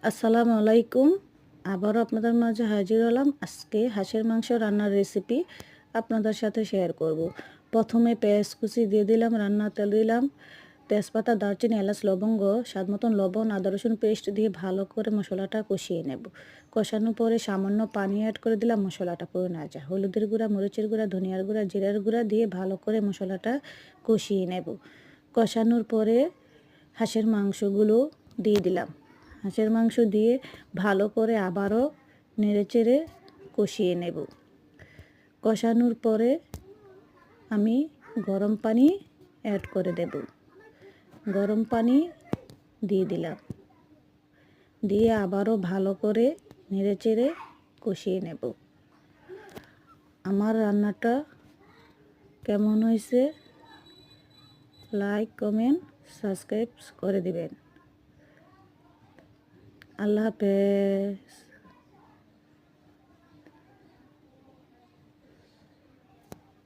আসসালামু আলাইকুম। আবারও আপনাদের মাঝে হাজির হলাম। আজকে হাঁসের মাংস রান্নার রেসিপি আপনাদের সাথে শেয়ার করব। প্রথমে পেঁয়াজ কুচি দিয়ে দিলাম, রান্নার তেল দিলাম, তেজপাতা, দারচিনি, এলাচ, লবঙ্গ, স্বাদ মতন লবণ, আদা রসুন পেস্ট দিয়ে ভালো করে মশলাটা কষিয়ে নেব। কষানোর পরে সামান্য পানি অ্যাড করে দিলাম, মশলাটা পুরো না যায়। হলুদের গুঁড়া, মরিচের গুঁড়া, ধনিয়ার গুঁড়া, জিরার গুঁড়া দিয়ে ভালো করে মশলাটা কষিয়ে নেব। কষানোর পরে হাঁসের মাংসগুলো দিয়ে দিলাম। হাঁসের মাংস দিয়ে ভালো করে আবারও নেড়েচেড়ে কষিয়ে নেব। কষানোর পরে আমি গরম পানি অ্যাড করে দেব। গরম পানি দিয়ে দিলাম, দিয়ে আবারও ভালো করে নেড়েচেড়ে কষিয়ে নেব। আমার রান্নাটা কেমন হয়েছে লাইক, কমেন্ট, সাবস্ক্রাইব করে দিবেন। আল্লাহ হাফেজ।